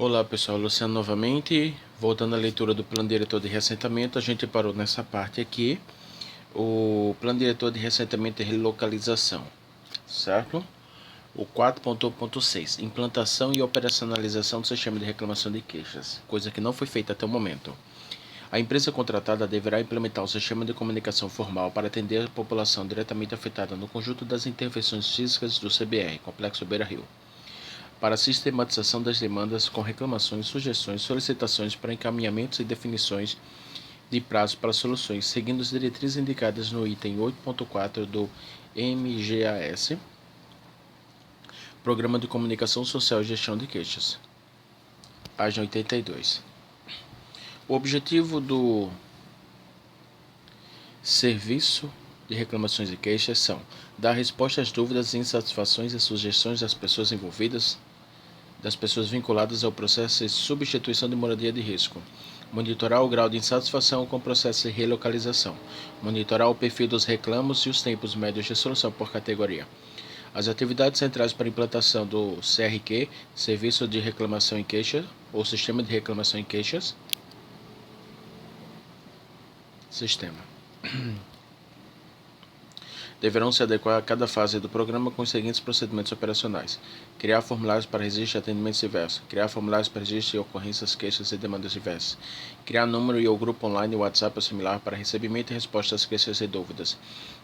Olá pessoal, Luciano novamente, voltando à leitura do Plano Diretor de Reassentamento, a gente parou nessa parte aqui, o Plano Diretor de Reassentamento e Relocalização, certo? O 4.1.6, implantação e operacionalização do sistema de reclamação de queixas, coisa que não foi feita até o momento. A empresa contratada deverá implementar o sistema de comunicação formal para atender a população diretamente afetada no conjunto das intervenções físicas do CBR, Complexo Beira-Rio, para a sistematização das demandas com reclamações, sugestões, solicitações para encaminhamentos e definições de prazo para soluções, seguindo as diretrizes indicadas no item 8.4 do MGAS, Programa de Comunicação Social e Gestão de Queixas, página 82. O objetivo do Serviço de Reclamações e Queixas são dar resposta às dúvidas, insatisfações e sugestões das pessoas envolvidas, das pessoas vinculadas ao processo de substituição de moradia de risco, monitorar o grau de insatisfação com o processo de relocalização, monitorar o perfil dos reclamos e os tempos médios de solução por categoria. As atividades centrais para a implantação do CRQ, Serviço de Reclamação e Queixa, ou Sistema de Reclamação e Queixas, deverão se adequar a cada fase do programa com os seguintes procedimentos operacionais: criar formulários para registro de atendimentos diversos, criar formulários para registro de ocorrências, queixas e demandas diversas, criar número e ou grupo online WhatsApp ou similar para recebimento e resposta às queixas e dúvidas,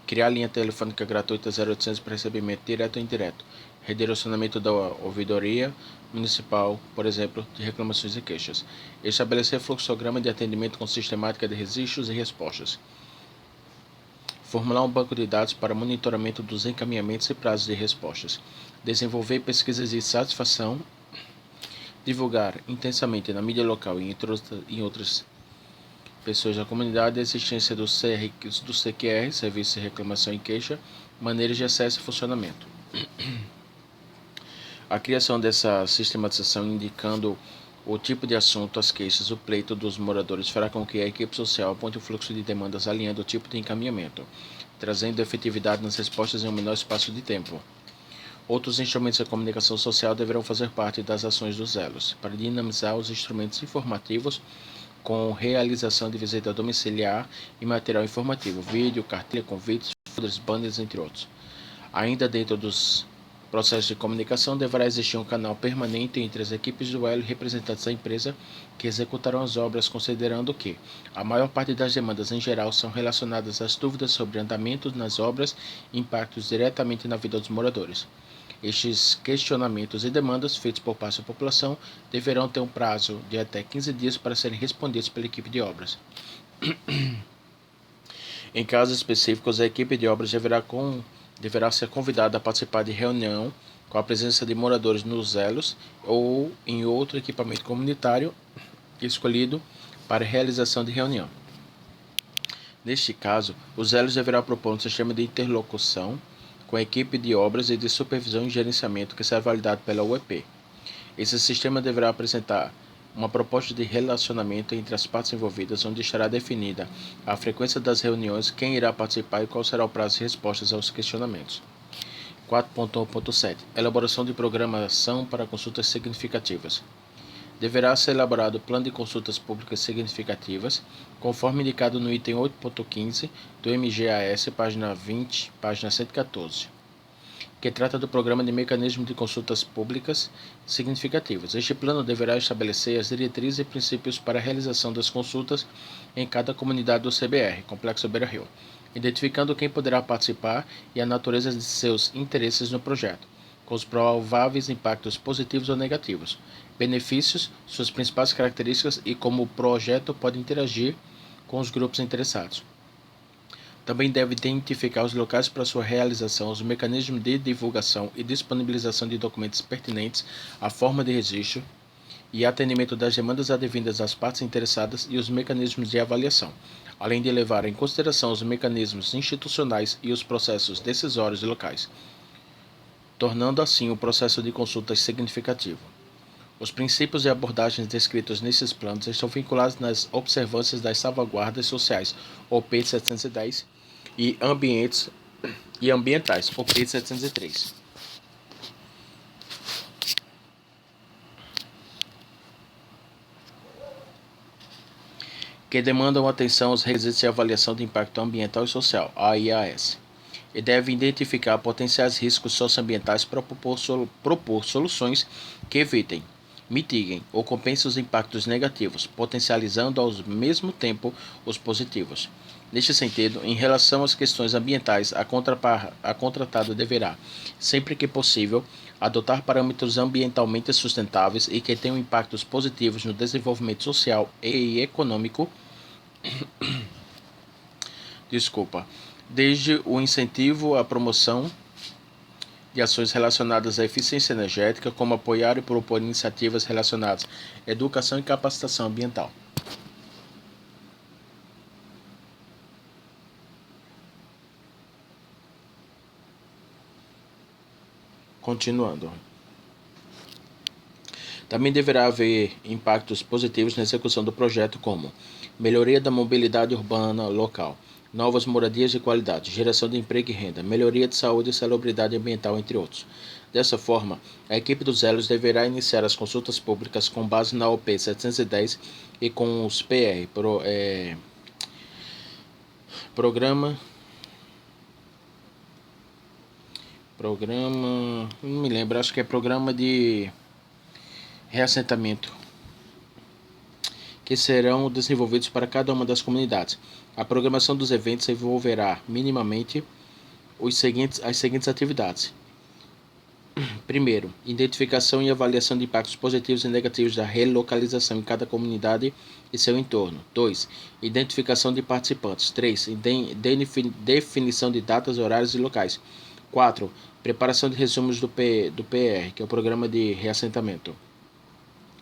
criar linha telefônica gratuita 0800 para recebimento direto ou indireto, redirecionamento da ouvidoria municipal, por exemplo, de reclamações e queixas, estabelecer fluxograma de atendimento com sistemática de registros e respostas, formular um banco de dados para monitoramento dos encaminhamentos e prazos de respostas, desenvolver pesquisas de satisfação, divulgar intensamente na mídia local e em outras pessoas da comunidade a existência do CQR, Serviço de Reclamação e Queixa, maneiras de acesso e funcionamento. A criação dessa sistematização indicando o tipo de assunto, as queixas, o pleito dos moradores fará com que a equipe social aponte o fluxo de demandas alinhando o tipo de encaminhamento, trazendo efetividade nas respostas em um menor espaço de tempo. Outros instrumentos de comunicação social deverão fazer parte das ações dos elos, para dinamizar os instrumentos informativos com realização de visita domiciliar e material informativo, vídeo, cartilha, convites, folders, banners, entre outros. Ainda dentro dos processos de comunicação, deverá existir um canal permanente entre as equipes do elo e representantes da empresa que executarão as obras, considerando que a maior parte das demandas em geral são relacionadas às dúvidas sobre andamento nas obras e impactos diretamente na vida dos moradores. Estes questionamentos e demandas feitos por parte da população deverão ter um prazo de até 15 dias para serem respondidos pela equipe de obras. Em casos específicos, a equipe de obras deverá ser convidada a participar de reunião com a presença de moradores nos elos ou em outro equipamento comunitário escolhido para a realização de reunião. Neste caso, os elos deverão propor um sistema de interlocução com a equipe de obras e de supervisão e gerenciamento que será validado pela UEP. Esse sistema deverá apresentar uma proposta de relacionamento entre as partes envolvidas, onde estará definida a frequência das reuniões, quem irá participar e qual será o prazo de respostas aos questionamentos. 4.1.7 Elaboração de programação para consultas significativas. Deverá ser elaborado o plano de consultas públicas significativas, conforme indicado no item 8.15 do MGAS, página 20, página 114, que trata do Programa de Mecanismo de Consultas Públicas Significativas. Este plano deverá estabelecer as diretrizes e princípios para a realização das consultas em cada comunidade do CBR, Complexo Beira-Rio, identificando quem poderá participar e a natureza de seus interesses no projeto, com os prováveis impactos positivos ou negativos, benefícios, suas principais características e como o projeto pode interagir com os grupos interessados. Também deve identificar os locais para sua realização, os mecanismos de divulgação e disponibilização de documentos pertinentes, a forma de registro e atendimento das demandas advindas das partes interessadas e os mecanismos de avaliação, além de levar em consideração os mecanismos institucionais e os processos decisórios locais, tornando assim o processo de consultas significativo. Os princípios e abordagens descritos nesses planos estão vinculados nas observâncias das salvaguardas sociais, OP 710, e ambientais, OP 703. que demandam atenção aos requisitos de avaliação de impacto ambiental e social, AIAS, e deve identificar potenciais riscos socioambientais para propor soluções que evitem, mitiguem ou compensem os impactos negativos, potencializando ao mesmo tempo os positivos. Neste sentido, em relação às questões ambientais, a contratada deverá, sempre que possível, adotar parâmetros ambientalmente sustentáveis e que tenham impactos positivos no desenvolvimento social e econômico, desde o incentivo à promoção de ações relacionadas à eficiência energética, como apoiar e propor iniciativas relacionadas à educação e capacitação ambiental. Continuando. Também deverá haver impactos positivos na execução do projeto, como melhoria da mobilidade urbana local, novas moradias de qualidade, geração de emprego e renda, melhoria de saúde e salubridade ambiental, entre outros. Dessa forma, a equipe dos Elos deverá iniciar as consultas públicas com base na OP 710 e com os programa, não me lembro, acho que é programa de reassentamento, que serão desenvolvidos para cada uma das comunidades. A programação dos eventos envolverá minimamente as seguintes atividades. Primeiro, identificação e avaliação de impactos positivos e negativos da relocalização em cada comunidade e seu entorno. 2. Identificação de participantes. 3. Definição de datas, horários e locais. 4. Preparação de resumos do PR, que é o Programa de Reassentamento,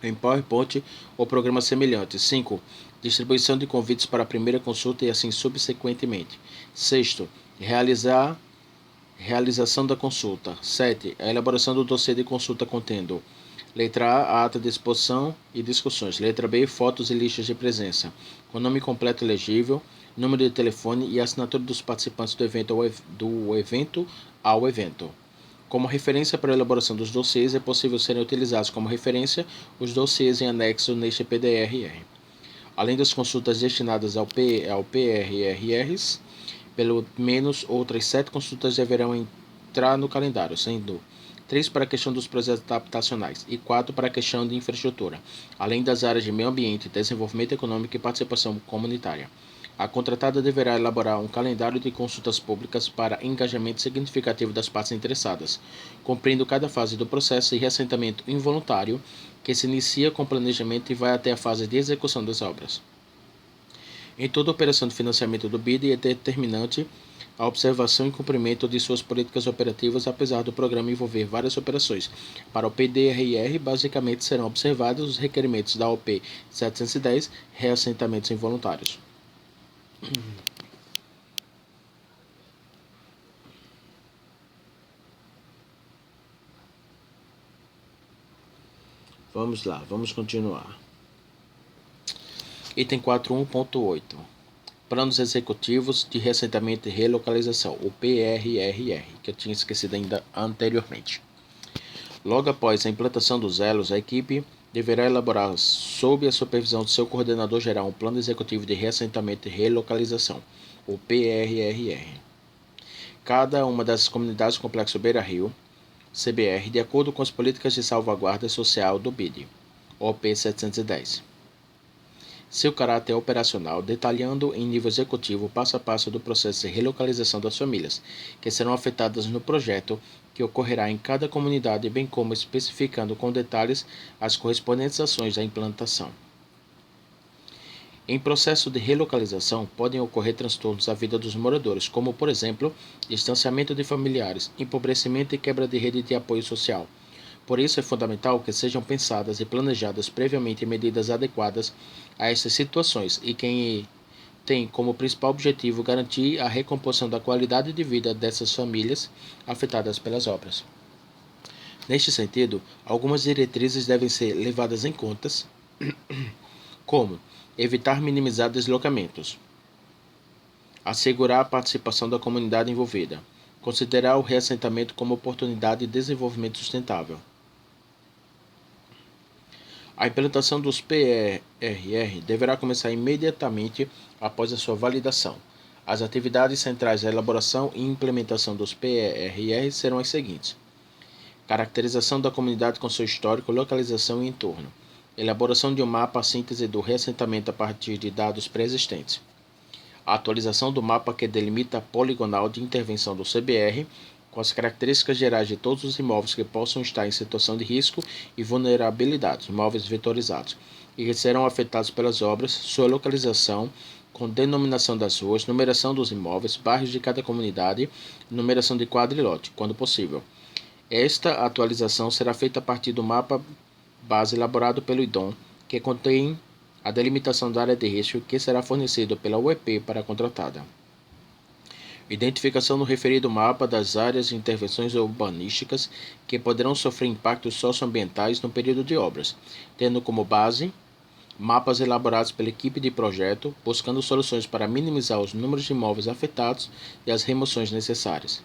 em PowerPoint ou programa semelhante. 5. Distribuição de convites para a primeira consulta e assim subsequentemente. 6. Realização da consulta. 7. A elaboração do dossiê de consulta contendo: letra A, ata de exposição e discussões. Letra B, fotos e listas de presença, com nome completo e legível, número de telefone e assinatura dos participantes do evento ao evento. Como referência para a elaboração dos dossiês, é possível serem utilizados como referência os dossiês em anexo neste PDRR. Além das consultas destinadas ao PRRs, pelo menos outras 7 consultas deverão entrar no calendário, sendo 3 para a questão dos projetos habitacionais e 4 para a questão de infraestrutura, além das áreas de meio ambiente, desenvolvimento econômico e participação comunitária. A contratada deverá elaborar um calendário de consultas públicas para engajamento significativo das partes interessadas, cumprindo cada fase do processo de reassentamento involuntário, que se inicia com planejamento e vai até a fase de execução das obras. Em toda operação de financiamento do BID é determinante a observação e cumprimento de suas políticas operativas, apesar do programa envolver várias operações. Para o PDRR, basicamente serão observados os requerimentos da OP 710, reassentamentos involuntários. Vamos lá, vamos continuar. Item 41.8. Planos Executivos de Reassentamento e Relocalização, o PRRR, que eu tinha esquecido ainda anteriormente. Logo após a implantação dos elos, a equipe deverá elaborar, sob a supervisão do seu coordenador geral, um Plano Executivo de Reassentamento e Relocalização, o PRRR. Cada uma das comunidades do Complexo Beira Rio, CBR, de acordo com as políticas de salvaguarda social do BID, OP 710. Seu caráter operacional, detalhando em nível executivo o passo a passo do processo de relocalização das famílias que serão afetadas no projeto que ocorrerá em cada comunidade, bem como especificando com detalhes as correspondentes ações da implantação. Em processo de relocalização, podem ocorrer transtornos à vida dos moradores, como, por exemplo, distanciamento de familiares, empobrecimento e quebra de rede de apoio social. Por isso, é fundamental que sejam pensadas e planejadas previamente medidas adequadas a essas situações e que tem como principal objetivo garantir a recomposição da qualidade de vida dessas famílias afetadas pelas obras. Neste sentido, algumas diretrizes devem ser levadas em conta, como evitar minimizar deslocamentos, assegurar a participação da comunidade envolvida, considerar o reassentamento como oportunidade de desenvolvimento sustentável. A implementação dos PERR deverá começar imediatamente após a sua validação. As atividades centrais da elaboração e implementação dos PERR serão as seguintes: caracterização da comunidade com seu histórico, localização e entorno. Elaboração de um mapa, síntese do reassentamento a partir de dados pré-existentes. A atualização do mapa que delimita a poligonal de intervenção do CBR, com as características gerais de todos os imóveis que possam estar em situação de risco e vulnerabilidade, imóveis vetorizados, e que serão afetados pelas obras, sua localização, com denominação das ruas, numeração dos imóveis, bairros de cada comunidade, numeração de quadra e lote, quando possível. Esta atualização será feita a partir do mapa base elaborado pelo IDOM, que contém a delimitação da área de risco que será fornecido pela UEP para a contratada. Identificação no referido mapa das áreas de intervenções urbanísticas que poderão sofrer impactos socioambientais no período de obras, tendo como base mapas elaborados pela equipe de projeto, buscando soluções para minimizar os números de imóveis afetados e as remoções necessárias.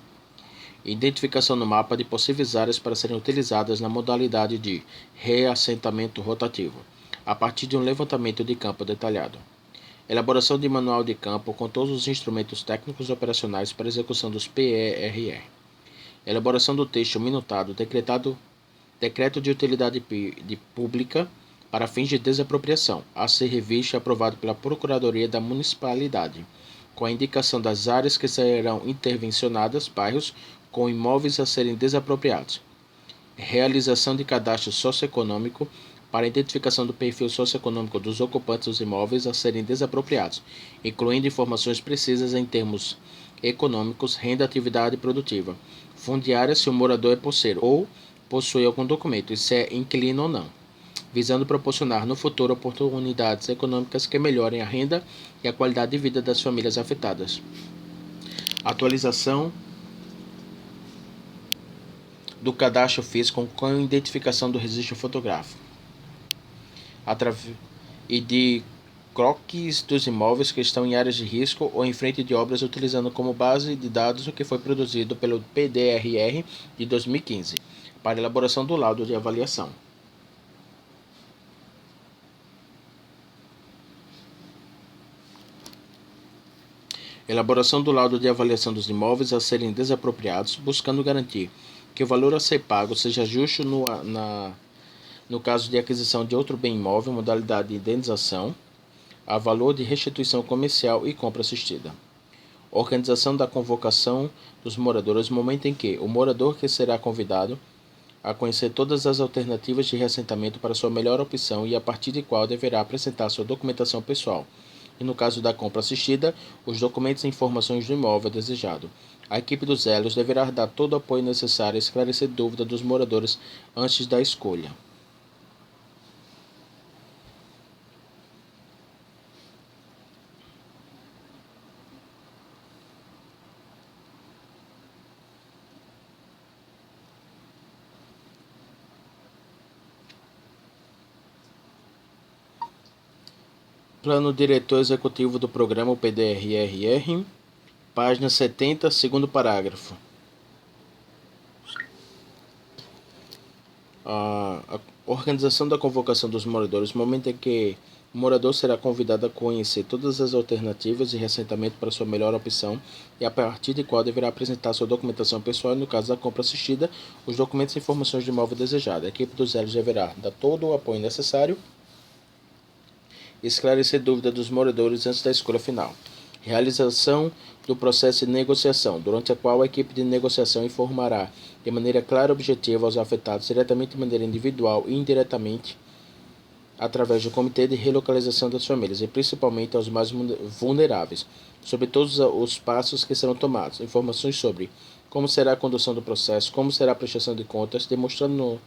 Identificação no mapa de possíveis áreas para serem utilizadas na modalidade de reassentamento rotativo, a partir de um levantamento de campo detalhado. Elaboração de manual de campo com todos os instrumentos técnicos operacionais para execução dos PERR. Elaboração do texto minutado decreto de utilidade pública para fins de desapropriação, a ser revisto e aprovado pela Procuradoria da Municipalidade, com a indicação das áreas que serão intervencionadas, bairros com imóveis a serem desapropriados. Realização de cadastro socioeconômico para a identificação do perfil socioeconômico dos ocupantes dos imóveis a serem desapropriados, incluindo informações precisas em termos econômicos, renda, atividade produtiva, fundiária se o morador é posseiro ou possui algum documento, e se é inquilino ou não, visando proporcionar no futuro oportunidades econômicas que melhorem a renda e a qualidade de vida das famílias afetadas. Atualização do cadastro físico com a identificação do registro fotográfico e de croquis dos imóveis que estão em áreas de risco ou em frente de obras, utilizando como base de dados o que foi produzido pelo PDRR de 2015, para elaboração do laudo de avaliação. Elaboração do laudo de avaliação dos imóveis a serem desapropriados, buscando garantir que o valor a ser pago seja justo no caso de aquisição de outro bem imóvel, modalidade de indenização, a valor de restituição comercial e compra assistida. Organização da convocação dos moradores no momento em que o morador que será convidado a conhecer todas as alternativas de reassentamento para sua melhor opção e a partir de qual deverá apresentar sua documentação pessoal. E no caso da compra assistida, os documentos e informações do imóvel desejado. A equipe dos elos deverá dar todo o apoio necessário a esclarecer dúvidas dos moradores antes da escolha. Plano Diretor Executivo do Programa PDRRR, página 70, segundo parágrafo. A organização da convocação dos moradores, no momento em que o morador será convidado a conhecer todas as alternativas de reassentamento para sua melhor opção e a partir de qual deverá apresentar sua documentação pessoal e, no caso da compra assistida, os documentos e informações de imóvel desejado. A equipe dos elos deverá dar todo o apoio necessário e esclarecer dúvidas dos moradores antes da escolha final. Realização do processo de negociação, durante a qual a equipe de negociação informará de maneira clara e objetiva aos afetados, diretamente de maneira individual e indiretamente, através do Comitê de Relocalização das Famílias, e principalmente aos mais vulneráveis, sobre todos os passos que serão tomados, informações sobre como será a condução do processo, como será a prestação de contas, demonstrando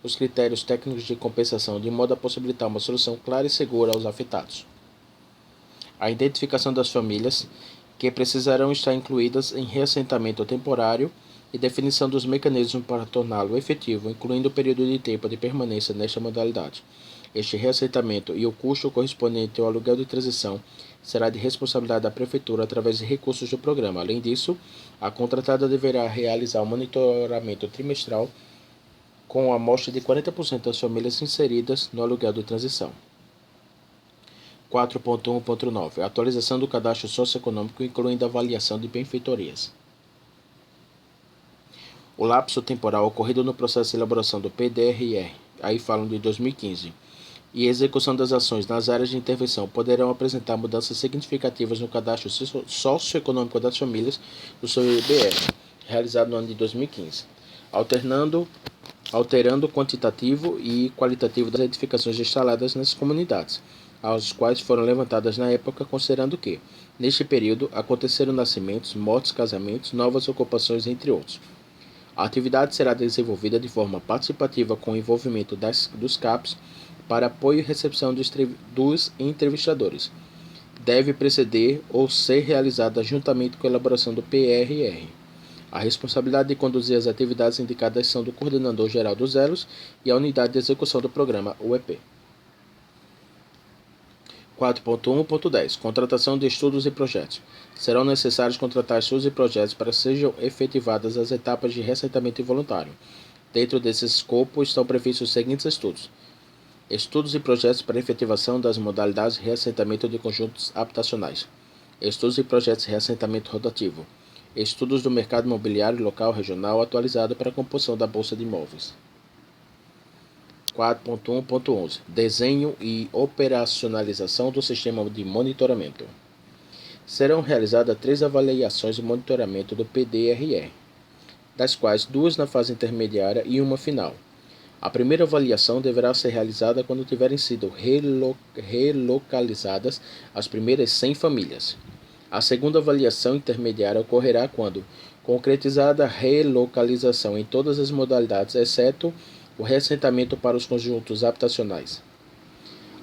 os critérios técnicos de compensação, de modo a possibilitar uma solução clara e segura aos afetados. A identificação das famílias que precisarão estar incluídas em reassentamento temporário e definição dos mecanismos para torná-lo efetivo, incluindo o período de tempo de permanência nesta modalidade. Este reassentamento e o custo correspondente ao aluguel de transição será de responsabilidade da Prefeitura através de recursos do programa. Além disso, a contratada deverá realizar um monitoramento trimestral com a amostra de 40% das famílias inseridas no aluguel de transição. 4.1.9 Atualização do cadastro socioeconômico, incluindo avaliação de benfeitorias. O lapso temporal ocorrido no processo de elaboração do PDRR, aí falam de 2015, e execução das ações nas áreas de intervenção poderão apresentar mudanças significativas no cadastro socioeconômico das famílias do seu IBR, realizado no ano de 2015, alterando o quantitativo e qualitativo das edificações instaladas nas comunidades, aos quais foram levantadas na época, considerando que, neste período, aconteceram nascimentos, mortes, casamentos, novas ocupações, entre outros. A atividade será desenvolvida de forma participativa com o envolvimento dos CAPs para apoio e recepção dos entrevistadores. Deve preceder ou ser realizada juntamente com a elaboração do PRR. A responsabilidade de conduzir as atividades indicadas são do Coordenador Geral dos Elos e a Unidade de Execução do Programa UEP. 4.1.10 Contratação de estudos e projetos. Serão necessários contratar estudos e projetos para que sejam efetivadas as etapas de reassentamento involuntário. Dentro desse escopo estão previstos os seguintes estudos: estudos e projetos para efetivação das modalidades de reassentamento de conjuntos habitacionais, estudos e projetos de reassentamento rotativo, estudos do mercado imobiliário local regional atualizado para a composição da Bolsa de Imóveis. 4.1.11 Desenho e operacionalização do sistema de monitoramento. Serão realizadas 3 avaliações de monitoramento do PDRR, das quais 2 na fase intermediária e 1 final. A primeira avaliação deverá ser realizada quando tiverem sido relocalizadas as primeiras 100 famílias. A segunda avaliação intermediária ocorrerá quando concretizada a relocalização em todas as modalidades, exceto o reassentamento para os conjuntos habitacionais.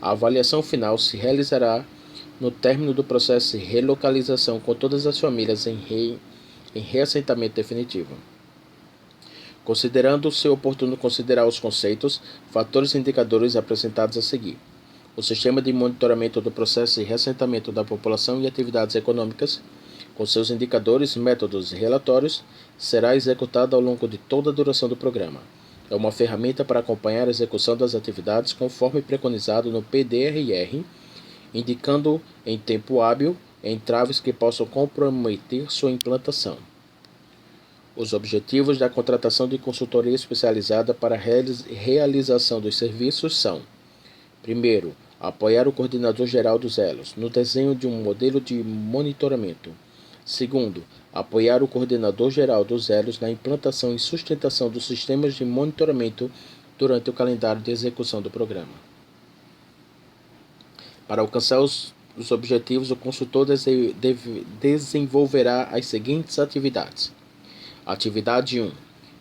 A avaliação final se realizará no término do processo de relocalização com todas as famílias em reassentamento definitivo. Considerando-se oportuno considerar os conceitos, fatores e indicadores apresentados a seguir. O sistema de monitoramento do processo de reassentamento da população e atividades econômicas, com seus indicadores, métodos e relatórios, será executado ao longo de toda a duração do programa. É uma ferramenta para acompanhar a execução das atividades conforme preconizado no PDRR, indicando em tempo hábil entraves que possam comprometer sua implantação. Os objetivos da contratação de consultoria especializada para a realização dos serviços são: primeiro, apoiar o Coordenador Geral dos Elos no desenho de um modelo de monitoramento. Segundo, apoiar o Coordenador Geral dos Elos na implantação e sustentação dos sistemas de monitoramento durante o calendário de execução do programa. Para alcançar os objetivos, o consultor desenvolverá as seguintes atividades. Atividade 1.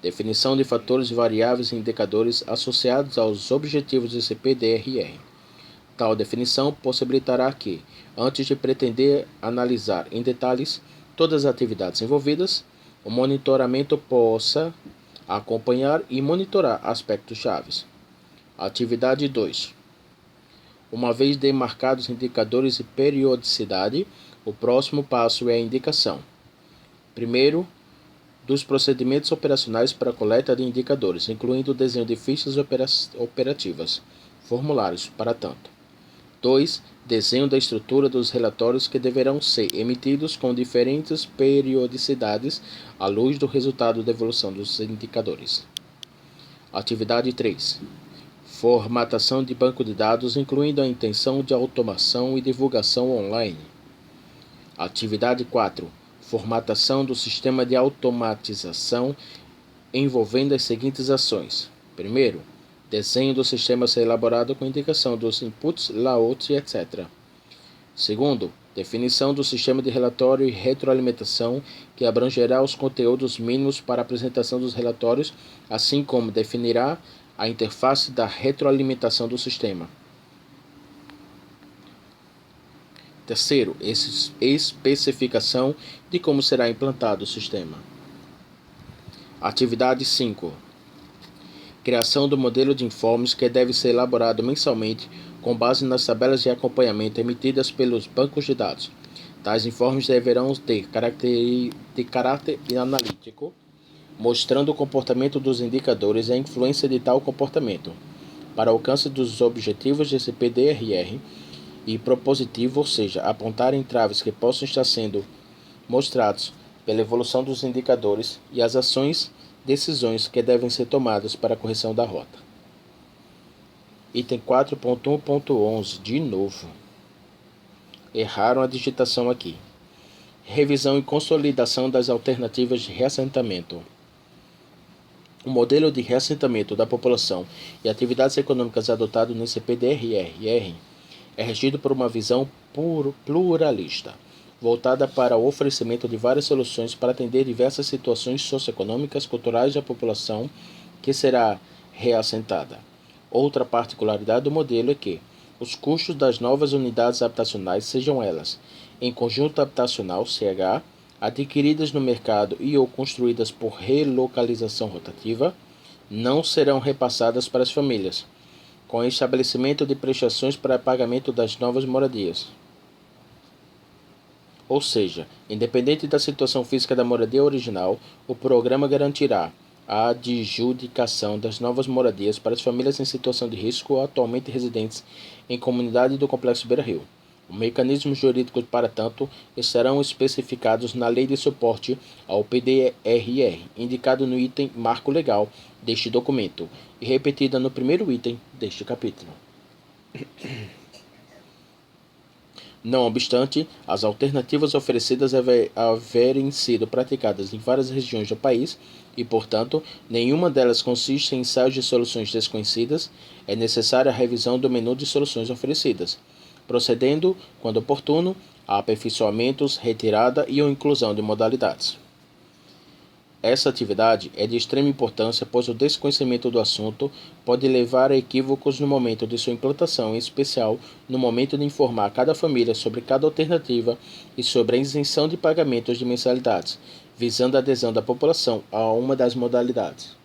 Definição de fatores, variáveis e indicadores associados aos objetivos do CPDRR. Tal definição possibilitará que, antes de pretender analisar em detalhes todas as atividades envolvidas, o monitoramento possa acompanhar e monitorar aspectos chaves. Atividade 2. Uma vez demarcados indicadores e periodicidade, o próximo passo é a indicação. Primeiro, dos procedimentos operacionais para a coleta de indicadores, incluindo o desenho de fichas operativas, formulários para tanto. 2. Desenho da estrutura dos relatórios que deverão ser emitidos com diferentes periodicidades à luz do resultado da evolução dos indicadores. Atividade 3. Formatação de banco de dados, incluindo a intenção de automação e divulgação online. Atividade 4. Formatação do sistema de automatização, envolvendo as seguintes ações. Primeiro, desenho do sistema a ser elaborado com indicação dos inputs, layouts e etc. Segundo, definição do sistema de relatório e retroalimentação, que abrangerá os conteúdos mínimos para a apresentação dos relatórios, assim como definirá a interface da retroalimentação do sistema. Terceiro, especificação de como será implantado o sistema. Atividade 5. Criação do modelo de informes que deve ser elaborado mensalmente com base nas tabelas de acompanhamento emitidas pelos bancos de dados. Tais informes deverão ter caráter analítico, mostrando o comportamento dos indicadores e a influência de tal comportamento para o alcance dos objetivos desse PDRR e propositivo, ou seja, apontar entraves que possam estar sendo mostrados pela evolução dos indicadores e as decisões que devem ser tomadas para a correção da rota. Item 4.1.11, de novo. Erraram a digitação aqui. Revisão e consolidação das alternativas de reassentamento. O modelo de reassentamento da população e atividades econômicas adotado nesse PDRR é regido por uma visão pluralista, voltada para o oferecimento de várias soluções para atender diversas situações socioeconômicas, culturais da população que será reassentada. Outra particularidade do modelo é que os custos das novas unidades habitacionais, sejam elas em conjunto habitacional (CH), adquiridas no mercado e ou construídas por relocalização rotativa, não serão repassadas para as famílias, com o estabelecimento de prestações para pagamento das novas moradias. Ou seja, independente da situação física da moradia original, o programa garantirá a adjudicação das novas moradias para as famílias em situação de risco ou atualmente residentes em comunidade do Complexo Beira-Rio. Os mecanismos jurídicos, para tanto, estarão especificados na Lei de Suporte ao PDRR, indicado no item Marco Legal deste documento e repetida no primeiro item deste capítulo. Não obstante, as alternativas oferecidas haverem sido praticadas em várias regiões do país e, portanto, nenhuma delas consiste em ensaios de soluções desconhecidas, é necessária a revisão do menu de soluções oferecidas, procedendo, quando oportuno, a aperfeiçoamentos, retirada e ou inclusão de modalidades. Essa atividade é de extrema importância, pois o desconhecimento do assunto pode levar a equívocos no momento de sua implantação, em especial no momento de informar cada família sobre cada alternativa e sobre a isenção de pagamentos de mensalidades, visando a adesão da população a uma das modalidades.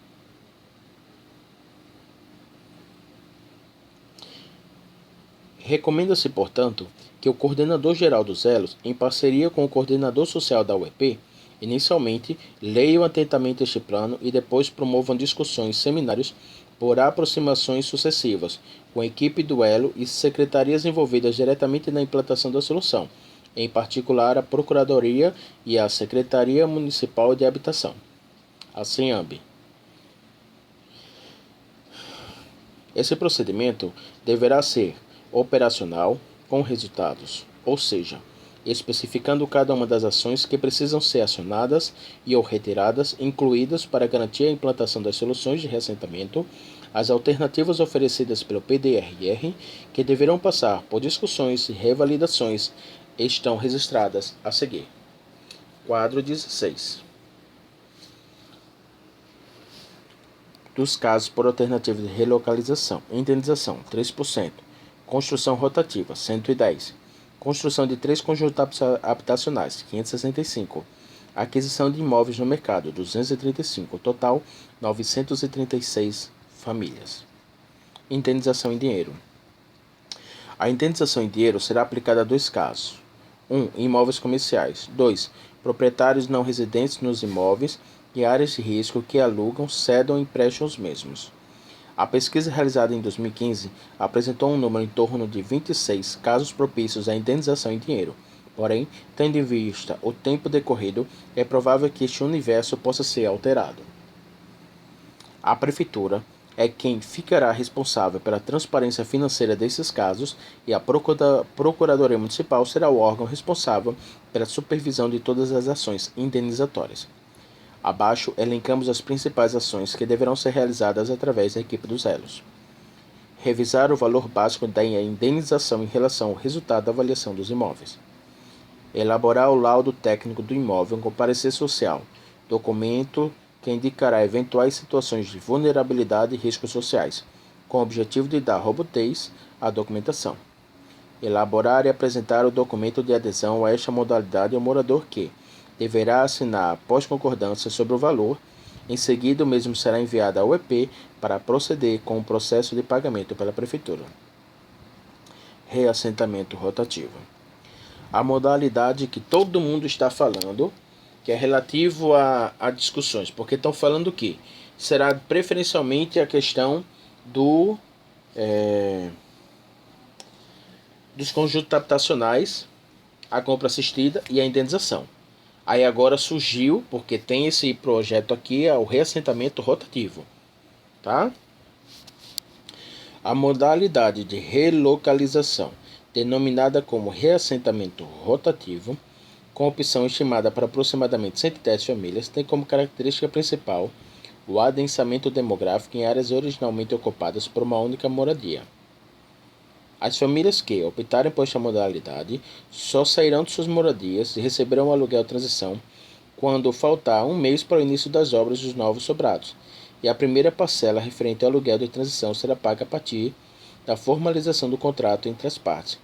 Recomenda-se, portanto, que o coordenador geral dos elos, em parceria com o coordenador social da UEP, inicialmente leiam atentamente este plano e depois promovam discussões e seminários por aproximações sucessivas, com a equipe do elo e secretarias envolvidas diretamente na implantação da solução, em particular a Procuradoria e a Secretaria Municipal de Habitação, a SENHAB. Esse procedimento deverá ser operacional com resultados, ou seja, especificando cada uma das ações que precisam ser acionadas e ou retiradas, incluídas para garantir a implantação das soluções de reassentamento, as alternativas oferecidas pelo PDRR, que deverão passar por discussões e revalidações, estão registradas a seguir. Quadro 16. Dos casos por alternativa de relocalização: indenização 3%, construção rotativa 110%, construção de 3 conjuntos habitacionais, 565. Aquisição de imóveis no mercado, 235. Total, 936 famílias. Indenização em dinheiro. A indenização em dinheiro será aplicada a 2 casos. 1. Imóveis comerciais. 2. Proprietários não residentes nos imóveis e áreas de risco que alugam, cedam ou emprestam os mesmos. A pesquisa realizada em 2015 apresentou um número em torno de 26 casos propícios à indenização em dinheiro. Porém, tendo em vista o tempo decorrido, é provável que este universo possa ser alterado. A Prefeitura é quem ficará responsável pela transparência financeira desses casos e a Procuradoria Municipal será o órgão responsável pela supervisão de todas as ações indenizatórias. Abaixo, elencamos as principais ações que deverão ser realizadas através da equipe dos elos. Revisar o valor básico da indenização em relação ao resultado da avaliação dos imóveis. Elaborar o laudo técnico do imóvel com parecer social, documento que indicará eventuais situações de vulnerabilidade e riscos sociais, com o objetivo de dar robustez à documentação. Elaborar e apresentar o documento de adesão a esta modalidade ao morador que deverá assinar após concordância sobre o valor. Em seguida, o mesmo será enviado ao UEP para proceder com o processo de pagamento pela Prefeitura. Reassentamento rotativo. A modalidade que todo mundo está falando, que é relativo a discussões, porque estão falando que será preferencialmente a questão dos conjuntos habitacionais, a compra assistida e a indenização. Aí agora surgiu, porque tem esse projeto aqui, é o reassentamento rotativo, tá? A modalidade de relocalização, denominada como reassentamento rotativo, com opção estimada para aproximadamente 110 famílias, tem como característica principal o adensamento demográfico em áreas originalmente ocupadas por uma única moradia. As famílias que optarem por esta modalidade só sairão de suas moradias e receberão o aluguel transição quando faltar um mês para o início das obras dos novos sobrados, e a primeira parcela referente ao aluguel de transição será paga a partir da formalização do contrato entre as partes.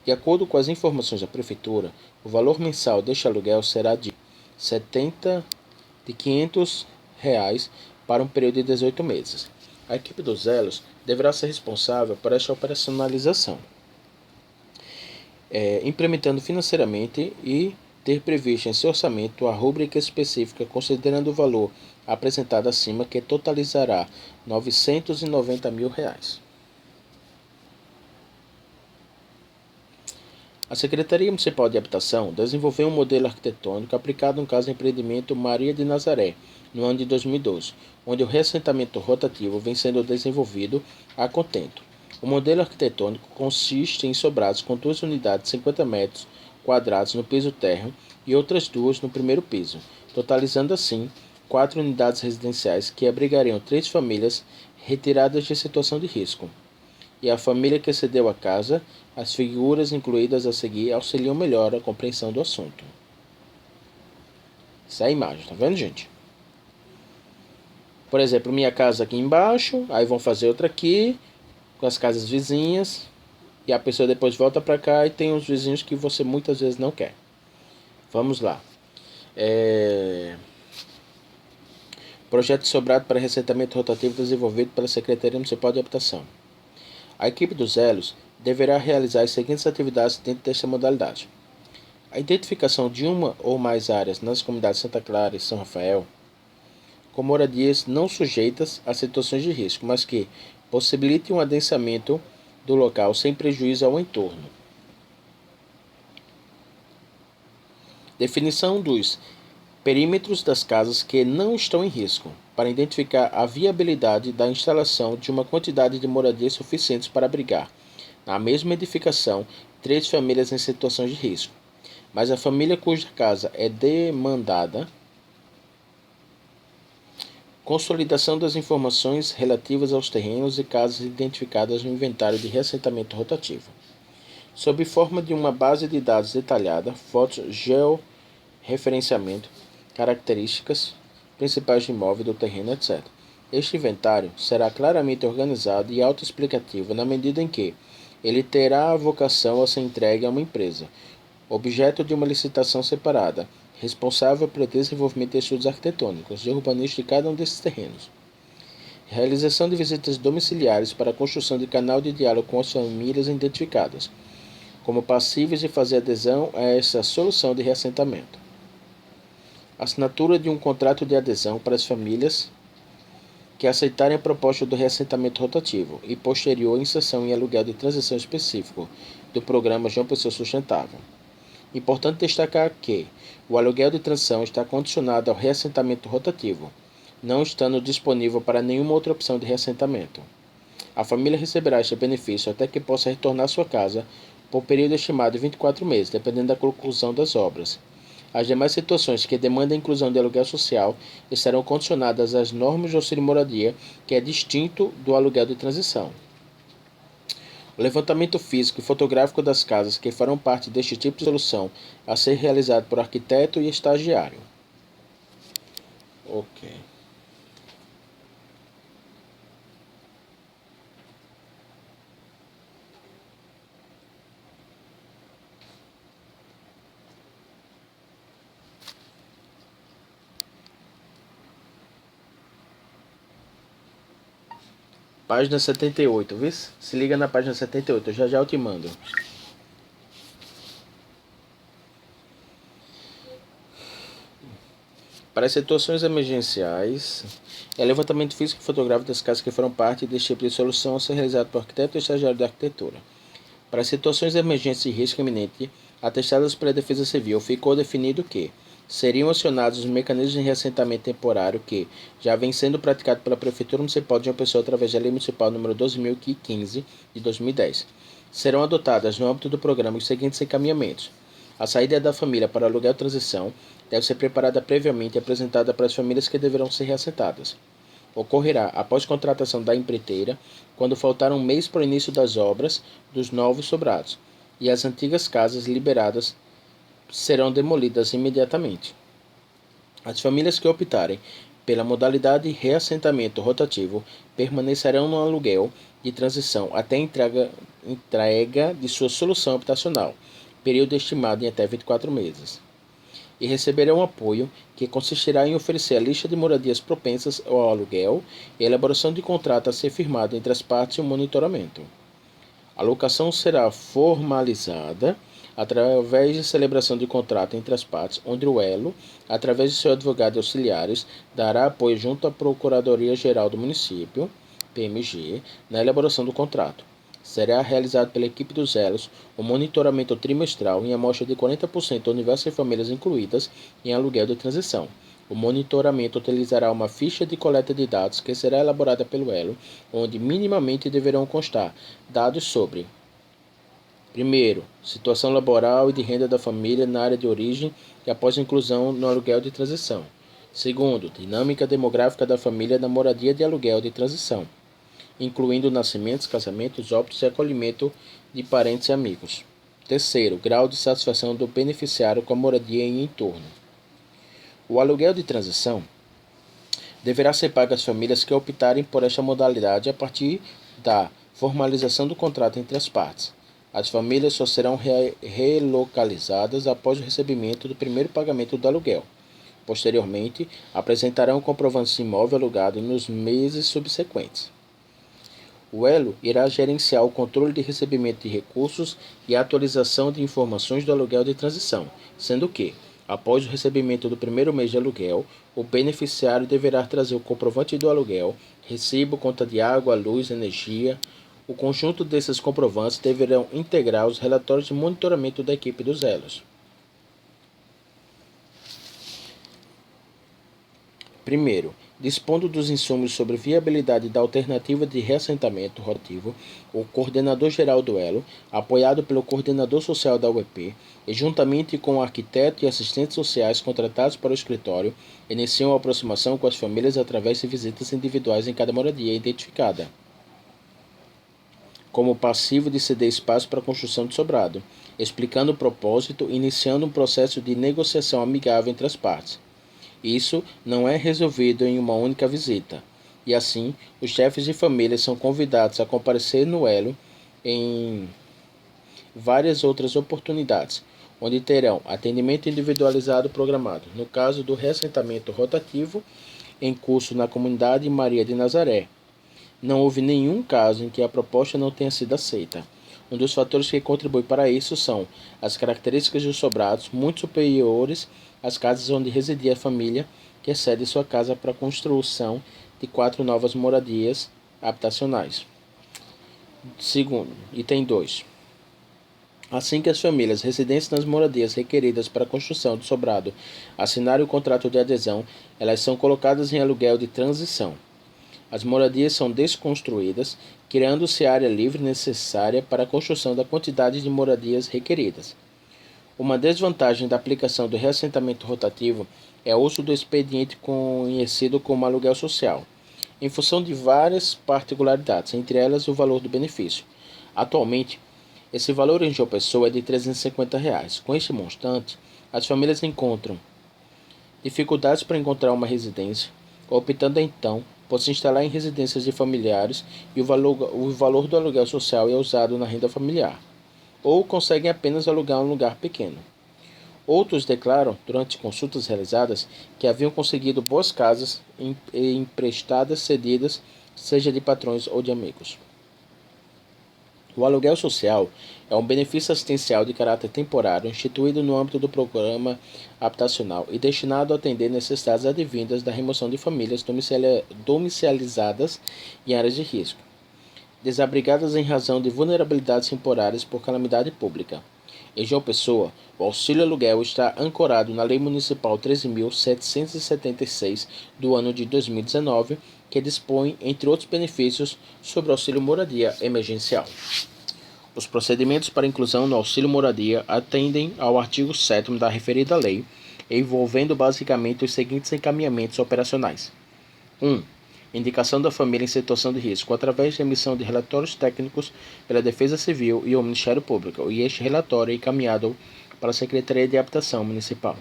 De acordo com as informações da Prefeitura, o valor mensal deste aluguel será de R$ 500 para um período de 18 meses. A equipe dos Elos deverá ser responsável por esta operacionalização, implementando financeiramente e ter previsto em seu orçamento a rúbrica específica considerando o valor apresentado acima, que totalizará R$ 990 mil. A Secretaria Municipal de Habitação desenvolveu um modelo arquitetônico aplicado no caso do empreendimento Maria de Nazaré, no ano de 2012, onde o reassentamento rotativo vem sendo desenvolvido a contento. O modelo arquitetônico consiste em sobrados com 2 unidades de 50 metros quadrados no piso térreo e outras 2 no primeiro piso, totalizando assim 4 unidades residenciais que abrigariam 3 famílias retiradas de situação de risco. E a família que cedeu a casa, as figuras incluídas a seguir auxiliam melhor a compreensão do assunto. Essa é a imagem, tá vendo, gente? Por exemplo, minha casa aqui embaixo, aí vão fazer outra aqui, com as casas vizinhas, e a pessoa depois volta para cá e tem os vizinhos que você muitas vezes não quer. Vamos lá. Projeto sobrado para reassentamento rotativo desenvolvido pela Secretaria Municipal de Habitação. A equipe dos Elos deverá realizar as seguintes atividades dentro desta modalidade: a identificação de uma ou mais áreas nas comunidades Santa Clara e São Rafael, com moradias não sujeitas a situações de risco, mas que possibilitem um adensamento do local sem prejuízo ao entorno. Definição dos perímetros das casas que não estão em risco, para identificar a viabilidade da instalação de uma quantidade de moradias suficientes para abrigar, na mesma edificação, 3 famílias em situações de risco, mas a família cuja casa é demandada. Consolidação das informações relativas aos terrenos e casas identificadas no inventário de reassentamento rotativo, sob forma de uma base de dados detalhada, fotos, georreferenciamento, características principais do imóvel, do terreno, etc. Este inventário será claramente organizado e autoexplicativo na medida em que ele terá a vocação a ser entregue a uma empresa, objeto de uma licitação separada, responsável pelo desenvolvimento de estudos arquitetônicos e urbanísticos de cada um desses terrenos. Realização de visitas domiciliares para a construção de canal de diálogo com as famílias identificadas, como passíveis de fazer adesão a essa solução de reassentamento. Assinatura de um contrato de adesão para as famílias que aceitarem a proposta do reassentamento rotativo e posterior inserção em aluguel de transição específico do programa João Pessoa Sustentável. Importante destacar que o aluguel de transição está condicionado ao reassentamento rotativo, não estando disponível para nenhuma outra opção de reassentamento. A família receberá este benefício até que possa retornar à sua casa por período estimado de 24 meses, dependendo da conclusão das obras. As demais situações que demandam a inclusão de aluguel social estarão condicionadas às normas de auxílio moradia, que é distinto do aluguel de transição. O levantamento físico e fotográfico das casas que farão parte deste tipo de solução a ser realizado por arquiteto e estagiário. Ok. Página 78, viu? Se liga na página 78, já eu te mando. Para as situações emergenciais, levantamento físico e fotográfico das casas que foram parte deste tipo de solução a ser realizado por arquiteto e estagiário de arquitetura. Para as situações de emergência e risco iminente atestadas pela Defesa Civil, ficou definido que seriam acionados os mecanismos de reassentamento temporário que já vem sendo praticado pela Prefeitura Municipal de João Pessoa através da Lei Municipal número 12.015 de 2010. Serão adotadas no âmbito do programa os seguintes encaminhamentos. A saída da família para aluguel transição deve ser preparada previamente e apresentada para as famílias que deverão ser reassentadas. Ocorrerá após contratação da empreiteira, quando faltar um mês para o início das obras dos novos sobrados, e as antigas casas liberadas serão demolidas imediatamente. As famílias que optarem pela modalidade reassentamento rotativo permanecerão no aluguel de transição até a entrega de sua solução habitacional, período estimado em até 24 meses, e receberão apoio que consistirá em oferecer a lista de moradias propensas ao aluguel e a elaboração de contrato a ser firmado entre as partes e o monitoramento. A locação será formalizada através de celebração de contrato entre as partes, onde o elo, através de seu advogado e auxiliares, dará apoio junto à Procuradoria-Geral do Município, PMG, na elaboração do contrato. Será realizado pela equipe dos elos o monitoramento trimestral em amostra de 40% do universo de famílias incluídas em aluguel de transição. O monitoramento utilizará uma ficha de coleta de dados que será elaborada pelo elo, onde minimamente deverão constar dados sobre: primeiro, situação laboral e de renda da família na área de origem e após a inclusão no aluguel de transição. Segundo, dinâmica demográfica da família na moradia de aluguel de transição, incluindo nascimentos, casamentos, óbitos e acolhimento de parentes e amigos. Terceiro, grau de satisfação do beneficiário com a moradia em entorno. O aluguel de transição deverá ser pago às famílias que optarem por esta modalidade a partir da formalização do contrato entre as partes. As famílias só serão relocalizadas após o recebimento do primeiro pagamento do aluguel. Posteriormente, apresentarão comprovantes de imóvel alugado nos meses subsequentes. O elo irá gerenciar o controle de recebimento de recursos e a atualização de informações do aluguel de transição, sendo que, após o recebimento do primeiro mês de aluguel, o beneficiário deverá trazer o comprovante do aluguel, recibo, conta de água, luz, energia. O conjunto desses comprovantes deverão integrar os relatórios de monitoramento da equipe dos elos. Primeiro, dispondo dos insumos sobre viabilidade da alternativa de reassentamento rotativo, o coordenador geral do elo, apoiado pelo coordenador social da UEP, e juntamente com o arquiteto e assistentes sociais contratados para o escritório, iniciam a aproximação com as famílias através de visitas individuais em cada moradia identificada como passivo de ceder espaço para a construção de sobrado, explicando o propósito e iniciando um processo de negociação amigável entre as partes. Isso não é resolvido em uma única visita, e assim os chefes de família são convidados a comparecer no elo em várias outras oportunidades, onde terão atendimento individualizado programado. No caso do reassentamento rotativo em curso na comunidade Maria de Nazaré, não houve nenhum caso em que a proposta não tenha sido aceita. Um dos fatores que contribui para isso são as características dos sobrados muito superiores às casas onde residia a família que cede sua casa para a construção de 4 novas moradias habitacionais. Segundo, item 2. Assim que as famílias residentes nas moradias requeridas para a construção do sobrado assinarem o contrato de adesão, elas são colocadas em aluguel de transição. As moradias são desconstruídas, criando-se a área livre necessária para a construção da quantidade de moradias requeridas. Uma desvantagem da aplicação do reassentamento rotativo é o uso do expediente conhecido como aluguel social, em função de várias particularidades, entre elas o valor do benefício. Atualmente, esse valor em João Pessoa é de R$ 350. Com este montante, as famílias encontram dificuldades para encontrar uma residência, optando então por se instalar em residências de familiares e o valor do aluguel social é usado na renda familiar, ou conseguem apenas alugar um lugar pequeno. Outros declaram, durante consultas realizadas, que haviam conseguido boas casas emprestadas, cedidas, seja de patrões ou de amigos. O aluguel social é um benefício assistencial de caráter temporário instituído no âmbito do programa habitacional e destinado a atender necessidades advindas da remoção de famílias domicilizadas em áreas de risco, desabrigadas em razão de vulnerabilidades temporárias por calamidade pública. Em João Pessoa, o auxílio aluguel está ancorado na Lei Municipal 13.776 do ano de 2019, que dispõe, entre outros benefícios, sobre o auxílio moradia emergencial. Os procedimentos para inclusão no auxílio moradia atendem ao artigo 7º da referida lei, envolvendo basicamente os seguintes encaminhamentos operacionais. 1. Indicação da família em situação de risco através da emissão de relatórios técnicos pela Defesa Civil e o Ministério Público, e este relatório é encaminhado para a Secretaria de Habitação Municipal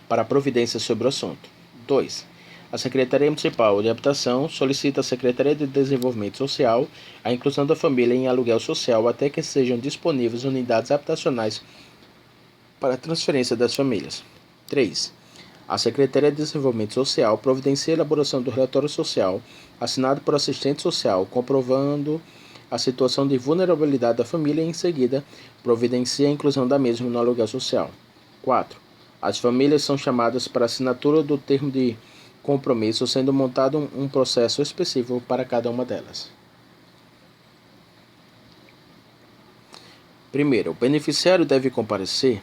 para providências sobre o assunto. 2. A Secretaria Municipal de Habitação solicita à Secretaria de Desenvolvimento Social a inclusão da família em aluguel social até que sejam disponíveis unidades habitacionais para a transferência das famílias. 3. A Secretaria de Desenvolvimento Social providencia a elaboração do relatório social, assinado por assistente social, comprovando a situação de vulnerabilidade da família e, em seguida, providencia a inclusão da mesma no aluguel social. 4. As famílias são chamadas para assinatura do termo de compromisso, sendo montado um processo específico para cada uma delas. Primeiro, o beneficiário deve comparecer.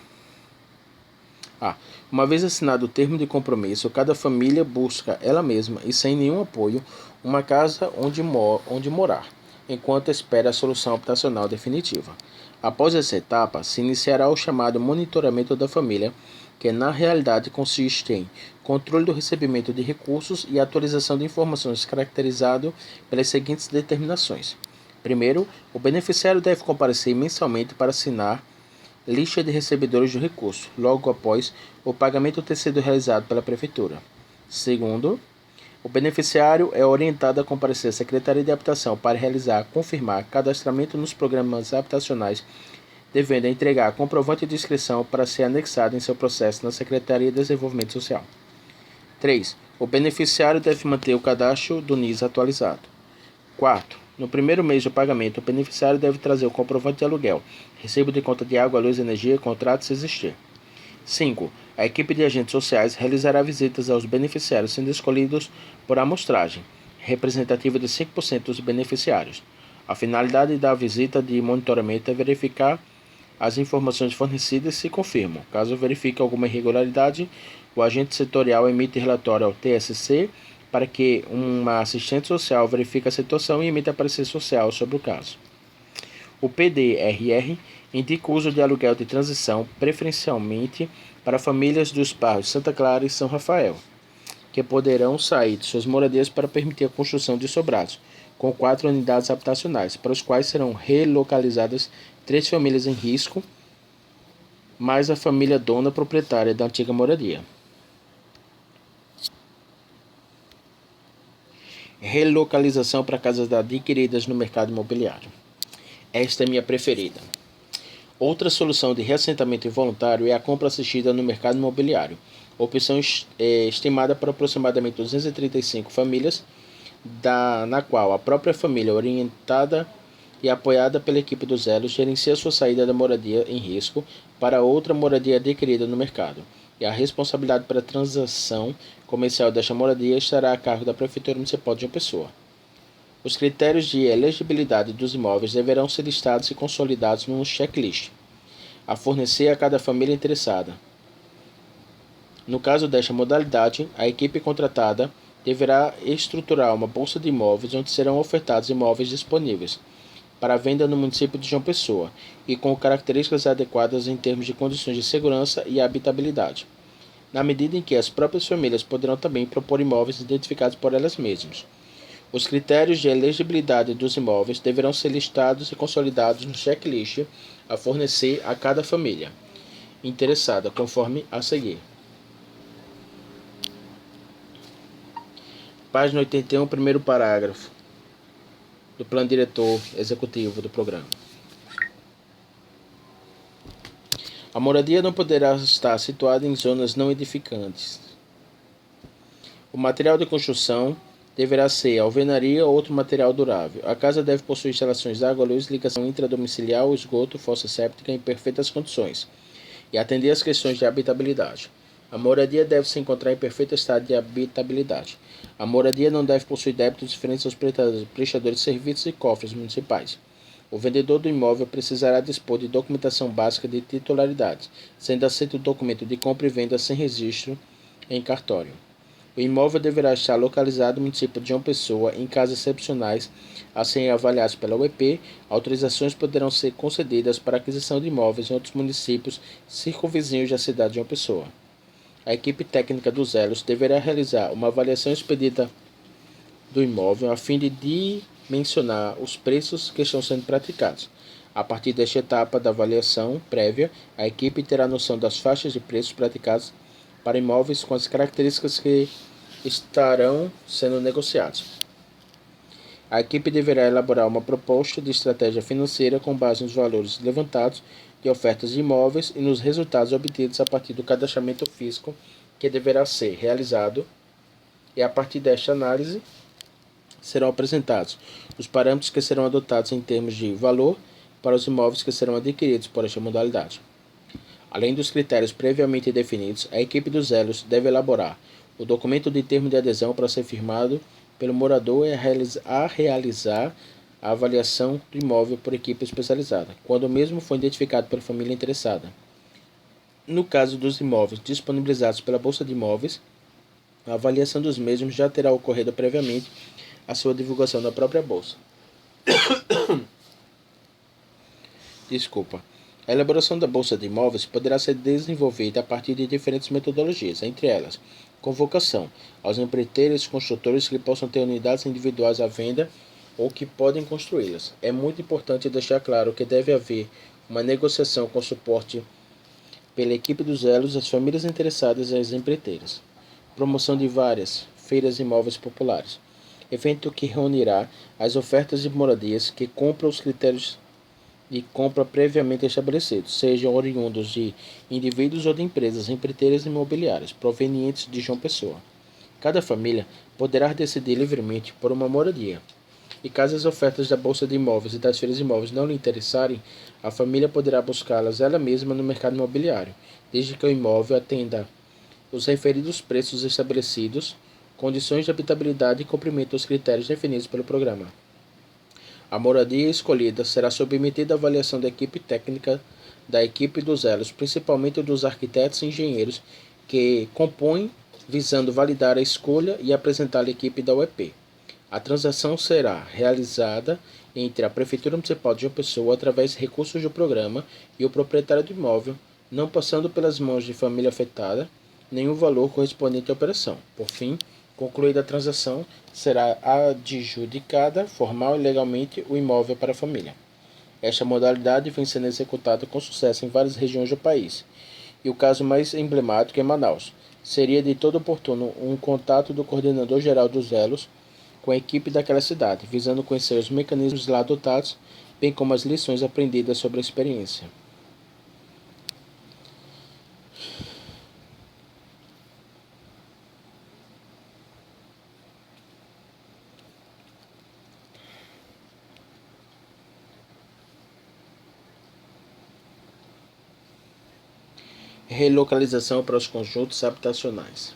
Uma vez assinado o termo de compromisso, cada família busca ela mesma e sem nenhum apoio uma casa onde morar, enquanto espera a solução habitacional definitiva. Após essa etapa, se iniciará o chamado monitoramento da família, que na realidade consiste em controle do recebimento de recursos e atualização de informações caracterizado pelas seguintes determinações. Primeiro, o beneficiário deve comparecer mensalmente para assinar lista de recebedores do recurso, logo após o pagamento ter sido realizado pela Prefeitura. Segundo, o beneficiário é orientado a comparecer à Secretaria de Habitação para confirmar cadastramento nos programas habitacionais, devendo entregar comprovante de inscrição para ser anexado em seu processo na Secretaria de Desenvolvimento Social. 3. O beneficiário deve manter o cadastro do NIS atualizado. 4. No primeiro mês do pagamento, o beneficiário deve trazer o comprovante de aluguel, recibo de conta de água, luz e energia, contrato se existir. 5. A equipe de agentes sociais realizará visitas aos beneficiários, sendo escolhidos por amostragem, representativa de 5% dos beneficiários. A finalidade da visita de monitoramento é verificar as informações fornecidas se confirmam. Caso verifique alguma irregularidade, o agente setorial emite relatório ao TSC para que uma assistente social verifique a situação e emita parecer social sobre o caso. O PDRR indica o uso de aluguel de transição, preferencialmente para famílias dos bairros Santa Clara e São Rafael, que poderão sair de suas moradias para permitir a construção de sobrados, com 4 unidades habitacionais, para os quais serão relocalizadas 3 famílias em risco, mais a família dona proprietária da antiga moradia. Relocalização para casas adquiridas no mercado imobiliário. Esta é minha preferida. Outra solução de reassentamento involuntário é a compra assistida no mercado imobiliário, opção estimada para aproximadamente 235 famílias, na qual a própria família, orientada e apoiada pela equipe dos elos, gerencia sua saída da moradia em risco para outra moradia adquirida no mercado, e a responsabilidade pela transação comercial desta moradia estará a cargo da Prefeitura Municipal de João Pessoa. Os critérios de elegibilidade dos imóveis deverão ser listados e consolidados num checklist, a fornecer a cada família interessada. No caso desta modalidade, a equipe contratada deverá estruturar uma bolsa de imóveis onde serão ofertados imóveis disponíveis para venda no município de João Pessoa e com características adequadas em termos de condições de segurança e habitabilidade, na medida em que as próprias famílias poderão também propor imóveis identificados por elas mesmas. Os critérios de elegibilidade dos imóveis deverão ser listados e consolidados no checklist a fornecer a cada família interessada, conforme a seguir. Página 81, primeiro parágrafo do plano diretor executivo do programa. A moradia não poderá estar situada em zonas não edificantes. O material de construção deverá ser alvenaria ou outro material durável. A casa deve possuir instalações de água, luz, ligação intradomiciliar, esgoto, fossa séptica em perfeitas condições e atender às questões de habitabilidade. A moradia deve se encontrar em perfeito estado de habitabilidade. A moradia não deve possuir débitos diferentes aos prestadores de serviços e cofres municipais. O vendedor do imóvel precisará dispor de documentação básica de titularidade, sendo aceito o documento de compra e venda sem registro em cartório. O imóvel deverá estar localizado no município de João Pessoa. Em casos excepcionais a serem avaliados pela UEP, autorizações poderão ser concedidas para aquisição de imóveis em outros municípios circunvizinhos da cidade de João Pessoa. A equipe técnica dos Elos deverá realizar uma avaliação expedita do imóvel a fim de dimensionar os preços que estão sendo praticados. A partir desta etapa da avaliação prévia, a equipe terá noção das faixas de preços praticados para imóveis com as características que estarão sendo negociados. A equipe deverá elaborar uma proposta de estratégia financeira com base nos valores levantados de ofertas de imóveis e nos resultados obtidos a partir do cadastramento físico que deverá ser realizado, e a partir desta análise serão apresentados os parâmetros que serão adotados em termos de valor para os imóveis que serão adquiridos por esta modalidade. Além dos critérios previamente definidos, a equipe dos Elos deve elaborar o documento de termo de adesão para ser firmado pelo morador a realizar a avaliação do imóvel por equipe especializada, quando o mesmo for identificado pela família interessada. No caso dos imóveis disponibilizados pela Bolsa de Imóveis, a avaliação dos mesmos já terá ocorrido previamente à sua divulgação na própria Bolsa. A elaboração da Bolsa de Imóveis poderá ser desenvolvida a partir de diferentes metodologias, entre elas, convocação aos empreiteiros e construtores que possam ter unidades individuais à venda ou que podem construí-las. É muito importante deixar claro que deve haver uma negociação com suporte pela equipe dos Elos, as famílias interessadas e as empreiteiras. Promoção de várias feiras de imóveis populares. Evento que reunirá as ofertas de moradias que cumpram os critérios de compra previamente estabelecidos, sejam oriundos de indivíduos ou de empresas empreiteiras imobiliárias provenientes de João Pessoa. Cada família poderá decidir livremente por uma moradia. E caso as ofertas da Bolsa de Imóveis e das feiras de imóveis não lhe interessarem, a família poderá buscá-las ela mesma no mercado imobiliário, desde que o imóvel atenda os referidos preços estabelecidos, condições de habitabilidade e cumprimento dos critérios definidos pelo programa. A moradia escolhida será submetida à avaliação da equipe técnica da equipe dos Elos, principalmente dos arquitetos e engenheiros que compõem, visando validar a escolha e apresentar à equipe da UEP. A transação será realizada entre a Prefeitura Municipal de João Pessoa através de recursos do programa e o proprietário do imóvel, não passando pelas mãos de família afetada nenhum valor correspondente à operação. Por fim, concluída a transação, será adjudicada formal e legalmente o imóvel para a família. Esta modalidade vem sendo executada com sucesso em várias regiões do país, e o caso mais emblemático é Manaus. Seria de todo oportuno um contato do coordenador geral dos Elos com a equipe daquela cidade, visando conhecer os mecanismos lá adotados, bem como as lições aprendidas sobre a experiência. Relocalização para os conjuntos habitacionais.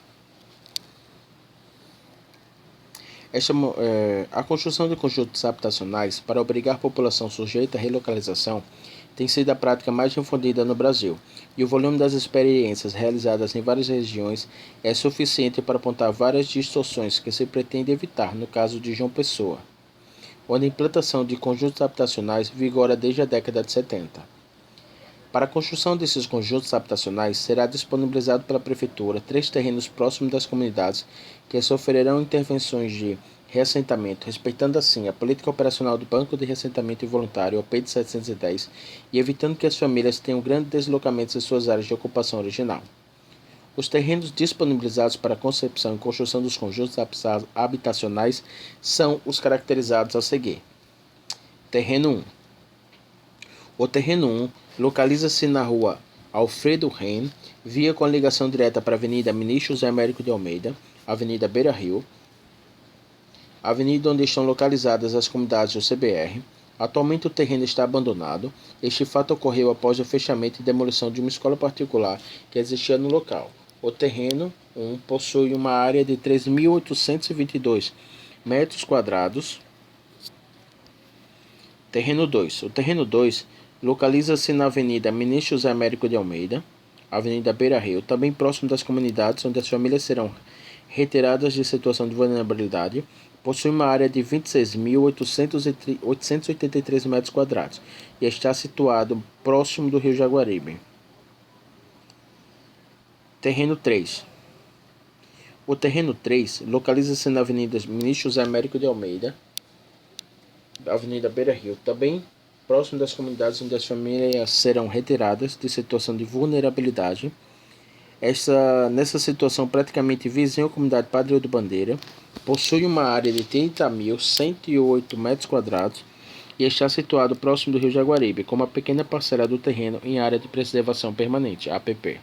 A construção de conjuntos habitacionais para obrigar a população sujeita à relocalização tem sido a prática mais difundida no Brasil, e o volume das experiências realizadas em várias regiões é suficiente para apontar várias distorções que se pretende evitar no caso de João Pessoa, onde a implantação de conjuntos habitacionais vigora desde a década de 70. Para a construção desses conjuntos habitacionais, será disponibilizado pela Prefeitura 3 terrenos próximos das comunidades que sofrerão intervenções de reassentamento, respeitando assim a política operacional do Banco de Reassentamento Involuntário, o PED 710, e evitando que as famílias tenham grandes deslocamentos em suas áreas de ocupação original. Os terrenos disponibilizados para a concepção e construção dos conjuntos habitacionais são os caracterizados a seguir. Terreno 1. O terreno 1 localiza-se na rua Alfredo Ren, via com ligação direta para a Avenida Ministro José Américo de Almeida, Avenida Beira Rio, A avenida onde estão localizadas as comunidades do CBR. Atualmente o terreno está abandonado. Este fato ocorreu após o fechamento e demolição de uma escola particular que existia no local. O terreno possui uma área de 3.822 metros quadrados. Terreno 2. O terreno 2 localiza-se na Avenida Ministro José Américo de Almeida, Avenida Beira Rio, também próximo das comunidades onde as famílias serão retiradas de situação de vulnerabilidade. Possui uma área de 26.883 metros quadrados e está situado próximo do Rio Jaguaribe. Terreno 3. O terreno 3 localiza-se na Avenida Ministro José Américo de Almeida, Avenida Beira Rio, também próximo das comunidades onde as famílias serão retiradas de situação de vulnerabilidade. Nessa situação praticamente vizinha à comunidade Padre do Bandeira, possui uma área de 30.108 metros quadrados e está situado próximo do Rio Jaguaribe, com uma pequena parcela do terreno em área de preservação permanente, APP.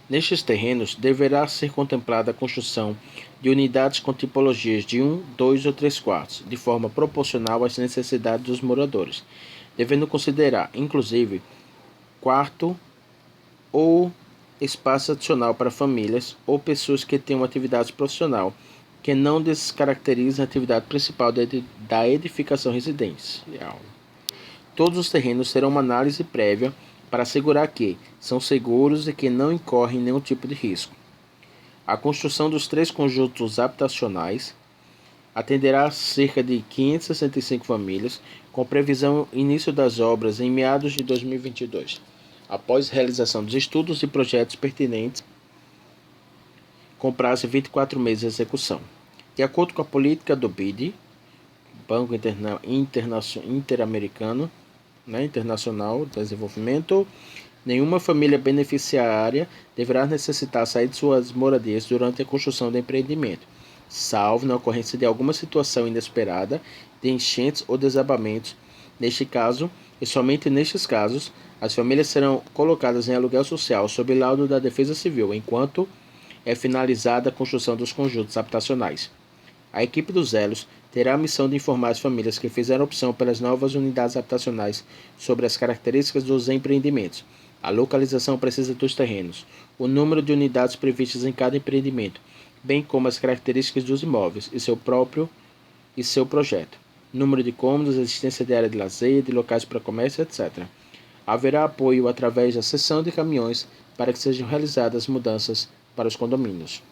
Nestes terrenos, deverá ser contemplada a construção de unidades com tipologias de 1, 2 ou 3 quartos, de forma proporcional às necessidades dos moradores, devendo considerar, inclusive, quarto ou espaço adicional para famílias ou pessoas que tenham atividade profissional que não descaracterizem a atividade principal da edificação residencial. Todos os terrenos terão uma análise prévia para assegurar que são seguros e que não incorrem nenhum tipo de risco. A construção dos 3 conjuntos habitacionais atenderá a cerca de 565 famílias, com previsão início das obras em meados de 2022, após realização dos estudos e projetos pertinentes, com prazo de 24 meses de execução. De acordo com a política do BID, Banco Interamericano, Internacional de Desenvolvimento, nenhuma família beneficiária deverá necessitar sair de suas moradias durante a construção do empreendimento, salvo na ocorrência de alguma situação inesperada de enchentes ou desabamentos. Neste caso, e somente nestes casos, as famílias serão colocadas em aluguel social sob laudo da Defesa Civil, enquanto é finalizada a construção dos conjuntos habitacionais. A equipe dos Elos terá a missão de informar as famílias que fizeram opção pelas novas unidades habitacionais sobre as características dos empreendimentos, a localização precisa dos terrenos, o número de unidades previstas em cada empreendimento, bem como as características dos imóveis e seu projeto, número de cômodos, existência de área de lazer, de locais para comércio, etc. Haverá apoio através da cessão de caminhões para que sejam realizadas mudanças para os condomínios.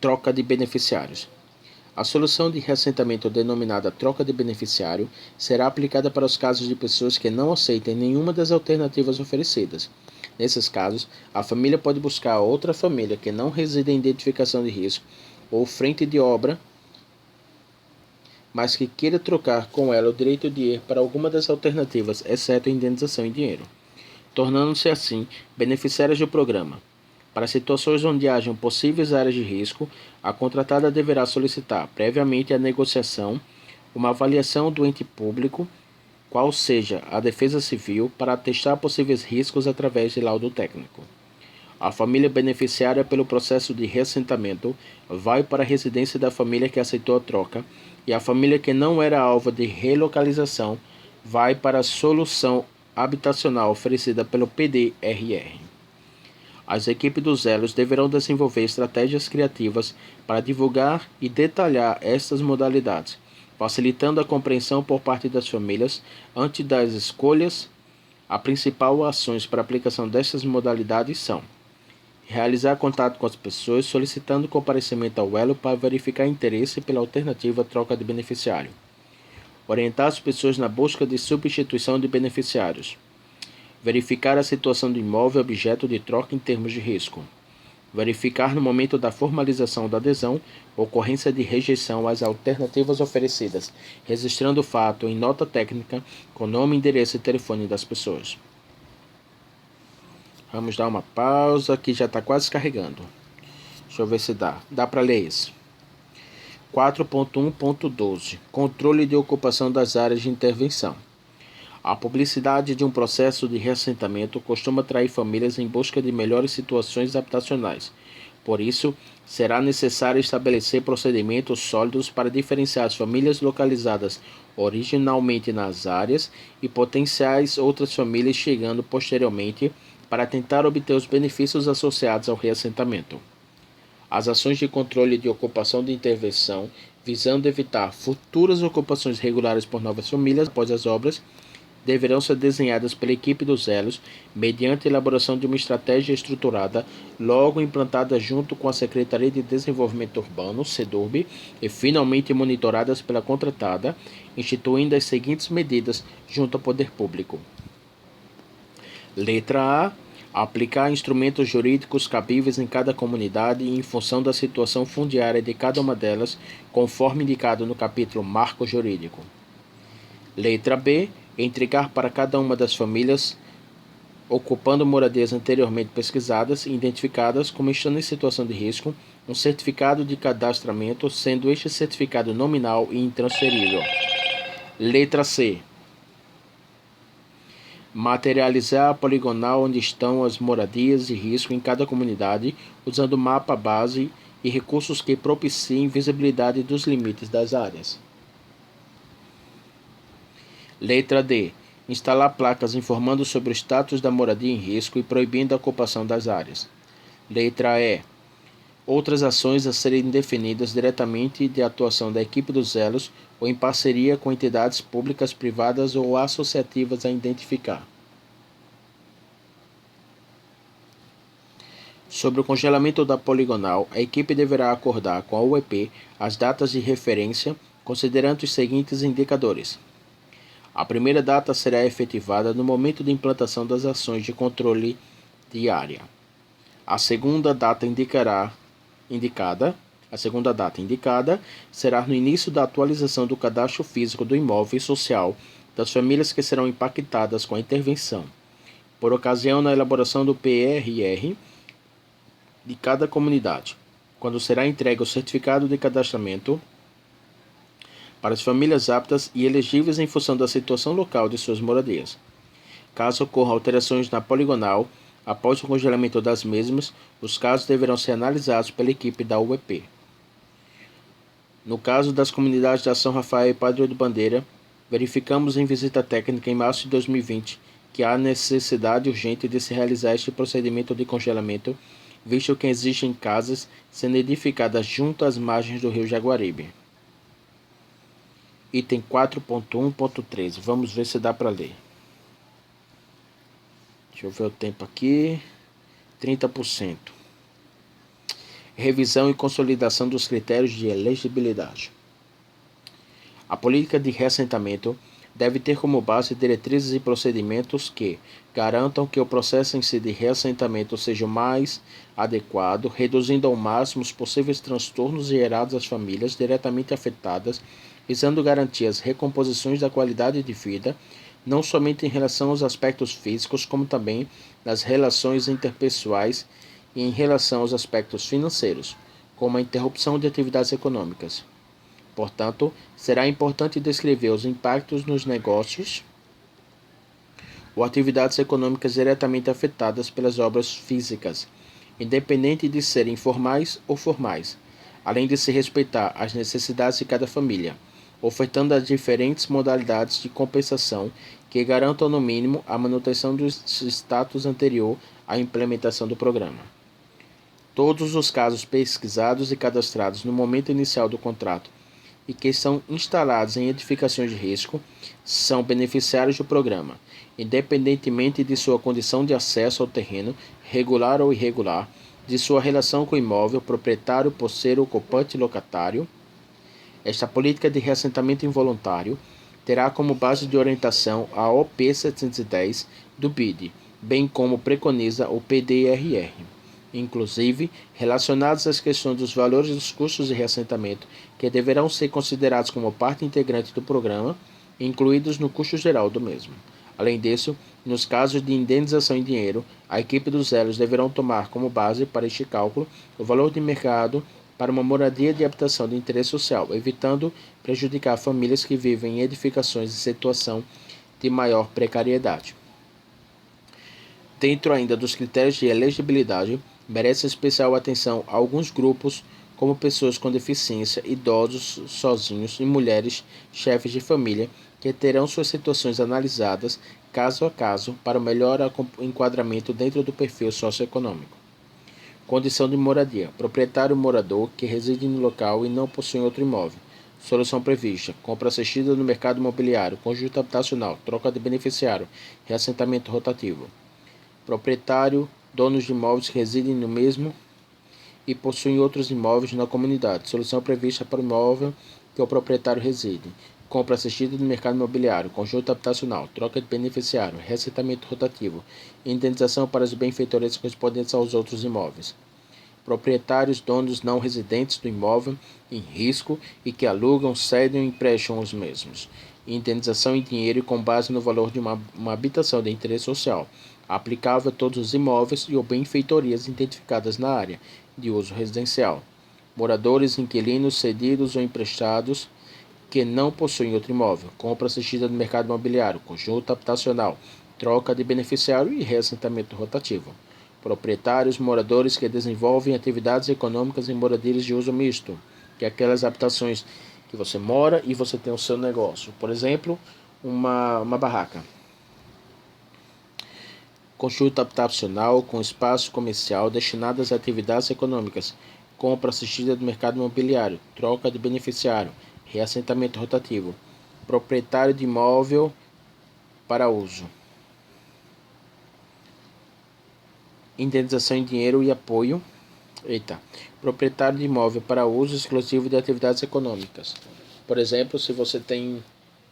Troca de beneficiários. A solução de reassentamento denominada troca de beneficiário será aplicada para os casos de pessoas que não aceitem nenhuma das alternativas oferecidas. Nesses casos, a família pode buscar outra família que não resida em identificação de risco ou frente de obra, mas que queira trocar com ela o direito de ir para alguma das alternativas, exceto a indenização em dinheiro, tornando-se assim beneficiárias do programa. Para situações onde hajam possíveis áreas de risco, a contratada deverá solicitar, previamente à negociação, uma avaliação do ente público, qual seja a Defesa Civil, para atestar possíveis riscos através de laudo técnico. A família beneficiária pelo processo de reassentamento vai para a residência da família que aceitou a troca, e a família que não era alvo de relocalização vai para a solução habitacional oferecida pelo PDRR. As equipes dos Elos deverão desenvolver estratégias criativas para divulgar e detalhar estas modalidades, facilitando a compreensão por parte das famílias antes das escolhas. As principais ações para a aplicação destas modalidades são: realizar contato com as pessoas, solicitando comparecimento ao Elo para verificar interesse pela alternativa troca de beneficiário, orientar as pessoas na busca de substituição de beneficiários, verificar a situação do imóvel objeto de troca em termos de risco, verificar no momento da formalização da adesão ocorrência de rejeição às alternativas oferecidas, registrando o fato em nota técnica com nome, endereço e telefone das pessoas. Vamos dar uma pausa que já está quase carregando. Deixa eu ver se dá. Dá para ler isso. 4.1.12 Controle de ocupação das áreas de intervenção. A publicidade de um processo de reassentamento costuma atrair famílias em busca de melhores situações habitacionais. Por isso, será necessário estabelecer procedimentos sólidos para diferenciar as famílias localizadas originalmente nas áreas e potenciais outras famílias chegando posteriormente para tentar obter os benefícios associados ao reassentamento. As ações de controle de ocupação de intervenção, visando evitar futuras ocupações regulares por novas famílias após as obras, deverão ser desenhadas pela equipe dos elos, mediante a elaboração de uma estratégia estruturada, logo implantada junto com a Secretaria de Desenvolvimento Urbano, SEDURB, e finalmente monitoradas pela contratada, instituindo as seguintes medidas junto ao poder público. Letra A. Aplicar instrumentos jurídicos cabíveis em cada comunidade e em função da situação fundiária de cada uma delas, conforme indicado no capítulo Marco Jurídico. Letra B. Entregar para cada uma das famílias ocupando moradias anteriormente pesquisadas e identificadas como estando em situação de risco, um certificado de cadastramento, sendo este certificado nominal e intransferível. Letra C. Materializar a poligonal onde estão as moradias de risco em cada comunidade, usando mapa base e recursos que propiciem visibilidade dos limites das áreas. Letra D. Instalar placas informando sobre o status da moradia em risco e proibindo a ocupação das áreas. Letra E. Outras ações a serem definidas diretamente de atuação da equipe dos elos ou em parceria com entidades públicas, privadas ou associativas a identificar. Sobre o congelamento da poligonal, a equipe deverá acordar com a UEP as datas de referência, considerando os seguintes indicadores. A primeira data será efetivada no momento de implantação das ações de controle de área. A segunda data indicada será no início da atualização do cadastro físico do imóvel e social das famílias que serão impactadas com a intervenção, por ocasião na elaboração do PRR de cada comunidade, quando será entregue o certificado de cadastramento para as famílias aptas e elegíveis em função da situação local de suas moradias. Caso ocorram alterações na poligonal, após o congelamento das mesmas, os casos deverão ser analisados pela equipe da UEP. No caso das comunidades da São Rafael e Padre do Bandeira, verificamos em visita técnica em março de 2020 que há necessidade urgente de se realizar este procedimento de congelamento, visto que existem casas sendo edificadas junto às margens do rio Jaguaribe. Item 4.1.13. Vamos ver se dá para ler. Deixa eu ver o tempo aqui. 30%. Revisão e consolidação dos critérios de elegibilidade. A política de reassentamento deve ter como base diretrizes e procedimentos que garantam que o processo em si de reassentamento seja o mais adequado, reduzindo ao máximo os possíveis transtornos gerados às famílias diretamente afetadas, visando garantir as recomposições da qualidade de vida, não somente em relação aos aspectos físicos, como também nas relações interpessoais e em relação aos aspectos financeiros, como a interrupção de atividades econômicas. Portanto, será importante descrever os impactos nos negócios ou atividades econômicas diretamente afetadas pelas obras físicas, independente de serem formais ou formais, além de se respeitar as necessidades de cada família, ofertando as diferentes modalidades de compensação que garantam no mínimo a manutenção do status anterior à implementação do programa. Todos os casos pesquisados e cadastrados no momento inicial do contrato e que são instalados em edificações de risco são beneficiários do programa, independentemente de sua condição de acesso ao terreno, regular ou irregular, de sua relação com o imóvel, proprietário, posseiro, ocupante e locatário. Esta política de reassentamento involuntário terá como base de orientação a OP 710 do BID, bem como preconiza o PDRR, inclusive relacionados às questões dos valores dos custos de reassentamento, que deverão ser considerados como parte integrante do programa, incluídos no custo geral do mesmo. Além disso, nos casos de indenização em dinheiro, a equipe dos elos deverão tomar como base para este cálculo o valor de mercado para uma moradia de habitação de interesse social, evitando prejudicar famílias que vivem em edificações em situação de maior precariedade. Dentro ainda dos critérios de elegibilidade, merece especial atenção a alguns grupos, como pessoas com deficiência, idosos sozinhos e mulheres chefes de família, que terão suas situações analisadas caso a caso para o melhor enquadramento dentro do perfil socioeconômico. Condição de moradia: proprietário morador que reside no local e não possui outro imóvel. Solução prevista: compra assistida no mercado imobiliário, conjunto habitacional, troca de beneficiário, reassentamento rotativo. Proprietário, donos de imóveis que residem no mesmo e possuem outros imóveis na comunidade. Solução prevista para o imóvel que o proprietário reside. Compra assistida no mercado imobiliário, conjunto habitacional, troca de beneficiário, reassentamento rotativo, indenização para os benfeitorias correspondentes aos outros imóveis. Proprietários, donos não residentes do imóvel em risco e que alugam, cedem ou emprestam os mesmos. Indenização em dinheiro com base no valor de uma habitação de interesse social, aplicável a todos os imóveis e ou benfeitorias identificadas na área de uso residencial. Moradores, inquilinos, cedidos ou emprestados que não possuem outro imóvel, compra assistida no mercado imobiliário, conjunto habitacional, troca de beneficiário e reassentamento rotativo. Proprietários, moradores que desenvolvem atividades econômicas em moradias de uso misto, que é aquelas habitações que você mora e você tem o seu negócio. Por exemplo, uma barraca. Conjunto habitacional com espaço comercial destinado às atividades econômicas, compra assistida do mercado imobiliário, troca de beneficiário, reassentamento rotativo, proprietário de imóvel para uso, indenização em dinheiro e apoio. Proprietário de imóvel para uso exclusivo de atividades econômicas. Por exemplo, se você tem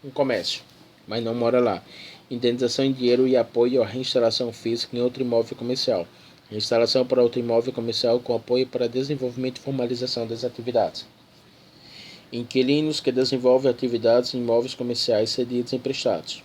um comércio, mas não mora lá. Indenização em dinheiro e apoio à reinstalação física em outro imóvel comercial. Instalação para outro imóvel comercial com apoio para desenvolvimento e formalização das atividades. Inquilinos que desenvolvem atividades em imóveis comerciais cedidos emprestados.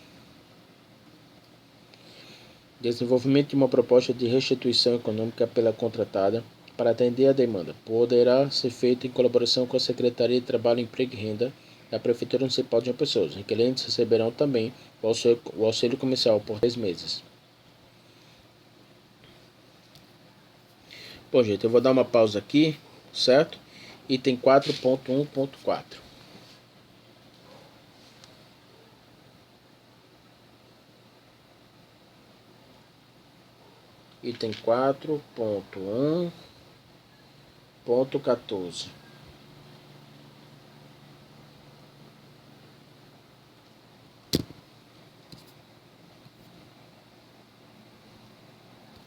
Desenvolvimento de uma proposta de restituição econômica pela contratada para atender a demanda. Poderá ser feito em colaboração com a Secretaria de Trabalho, Emprego e Renda da Prefeitura Municipal de João Pessoa. Os inquilinos receberão também o auxílio comercial por 3 meses. Bom, gente, eu vou dar uma pausa aqui, certo? Item 4.1.4. Item 4.1.14.